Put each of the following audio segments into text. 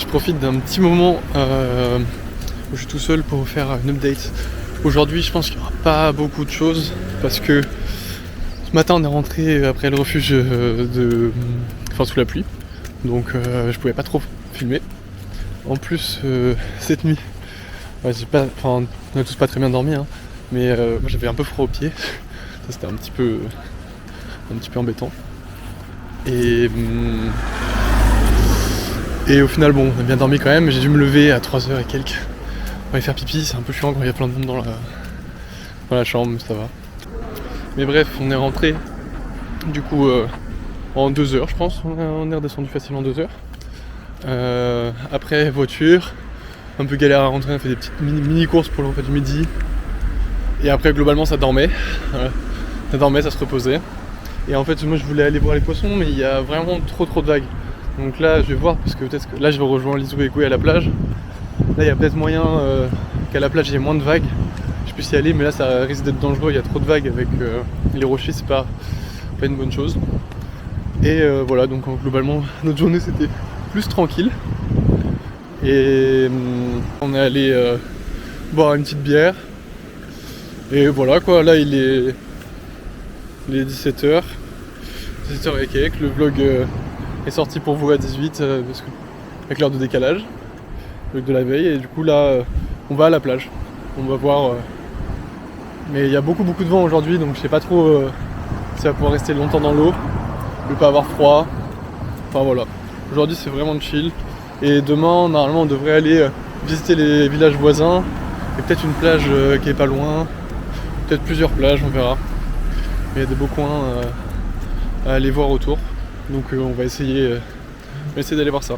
profite d'un petit moment où je suis tout seul pour vous faire une update. Aujourd'hui, je pense qu'il n'y aura pas beaucoup de choses parce que ce matin, on est rentré après le refuge sous la pluie, donc je pouvais pas trop filmer. En plus, cette nuit, on n'a tous pas très bien dormi, hein, mais moi j'avais un peu froid aux pieds. Ça, c'était un petit peu embêtant. Et au final, bon, on a bien dormi quand même. J'ai dû me lever à 3h et quelques pour aller faire pipi. C'est un peu chiant quand il y a plein de monde dans la chambre, mais ça va. Mais bref, on est rentré du coup en 2 heures, je pense. On est redescendu facilement en 2 heures. Après, voiture, un peu galère à rentrer. On a fait des petites mini courses pour le repas du midi. Et après, globalement, ça dormait. Ça dormait, ça se reposait. Et en fait, moi je voulais aller voir les poissons, mais il y a vraiment trop de vagues. Donc là, je vais voir, parce que peut-être que là, je vais rejoindre Lizou et Goué à la plage. Là, il y a peut-être moyen qu'à la plage, il y ait moins de vagues. Je puisse y aller, mais là, ça risque d'être dangereux. Il y a trop de vagues avec les rochers, c'est pas une bonne chose. Et voilà, donc globalement, notre journée, c'était plus tranquille. Et on est allé boire une petite bière. Et voilà, quoi, là, il est 17h. 17h et quelques, le vlog est sorti pour vous à 18 parce que, avec l'heure de décalage, le vlog de la veille, et du coup là on va à la plage, on va voir, mais il y a beaucoup de vent aujourd'hui, donc je sais pas trop si ça va pouvoir rester longtemps dans l'eau, ne pas avoir froid, enfin voilà, aujourd'hui c'est vraiment chill, et demain normalement on devrait aller visiter les villages voisins, et peut-être une plage qui est pas loin, peut-être plusieurs plages, on verra, mais il y a des beaux coins à aller voir autour, donc on va essayer d'aller voir ça.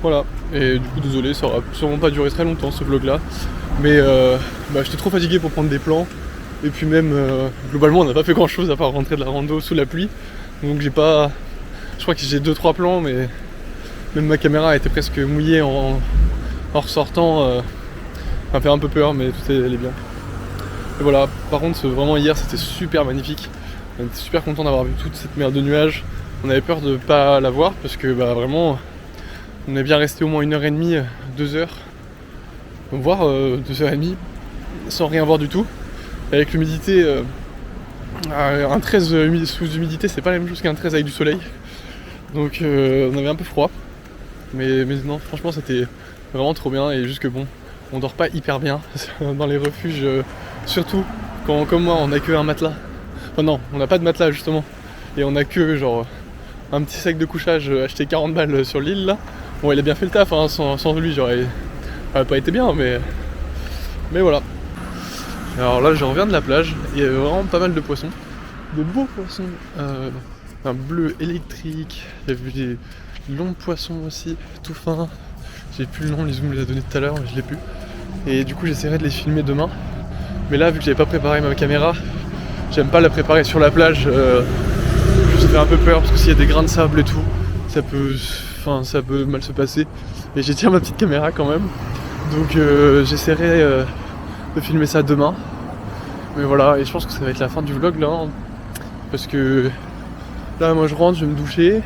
Voilà, et du coup désolé, ça aura sûrement pas duré très longtemps ce vlog là, mais j'étais trop fatigué pour prendre des plans, et puis même globalement on n'a pas fait grand chose à part rentrer de la rando sous la pluie, donc je crois que j'ai 2-3 plans, mais même ma caméra était presque mouillée en ressortant, ça m'a fait un peu peur, mais tout allait bien. Et voilà, par contre vraiment hier c'était super magnifique. On était super content d'avoir vu toute cette mer de nuages. On avait peur de pas la voir parce que vraiment on est bien resté au moins 1h30, 2 heures, voire 2h30 sans rien voir du tout. Avec l'humidité, un 13 sous humidité c'est pas la même chose qu'un 13 avec du soleil. Donc on avait un peu froid. Mais non, franchement c'était vraiment trop bien, et juste que bon, on dort pas hyper bien dans les refuges, surtout quand comme moi on a que un matelas. Enfin non, on n'a pas de matelas justement, et on a que genre un petit sac de couchage acheté 40 balles sur l'île là. Bon, il a bien fait le taf, hein, sans lui ça aurait pas été bien, mais voilà. Alors là je reviens de la plage, il y avait vraiment pas mal de poissons, de beaux poissons, un bleu électrique, il y avait des longs poissons aussi, tout fins. J'ai plus le nom, Lizou me les a donné tout à l'heure, mais je l'ai plus. Et du coup j'essaierai de les filmer demain, mais là vu que j'avais pas préparé ma caméra, j'aime pas la préparer sur la plage, ça fait un peu peur parce que s'il y a des grains de sable et tout, ça peut mal se passer. Et j'ai tiré ma petite caméra quand même, donc j'essaierai de filmer ça demain. Mais voilà, et je pense que ça va être la fin du vlog là, hein, parce que là moi je rentre, je vais me doucher.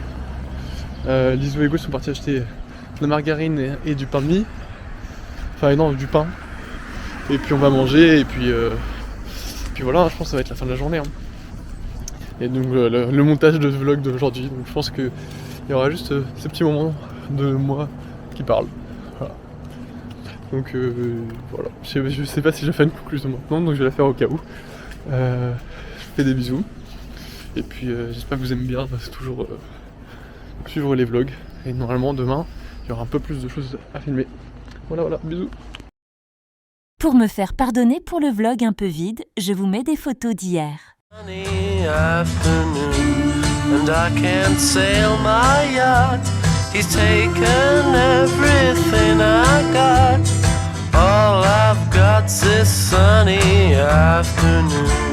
Lizou et Go sont partis acheter de la margarine et du pain de mie. Enfin non, du pain. Et puis on va manger, et puis voilà, je pense que ça va être la fin de la journée, hein. Et donc le montage de ce vlog d'aujourd'hui, donc je pense qu'il y aura juste ces petits moments de moi qui parle. Voilà. Donc voilà, je sais pas si je fais une conclusion maintenant, donc je vais la faire au cas où. Je fais des bisous, et puis j'espère que vous aimez bien, c'est toujours suivre les vlogs, et normalement demain il y aura un peu plus de choses à filmer. Voilà, bisous. Pour me faire pardonner pour le vlog un peu vide, je vous mets des photos d'hier. Sunny afternoon, and I can't sail my yacht. He's taken everything I got. All I've got's this sunny afternoon.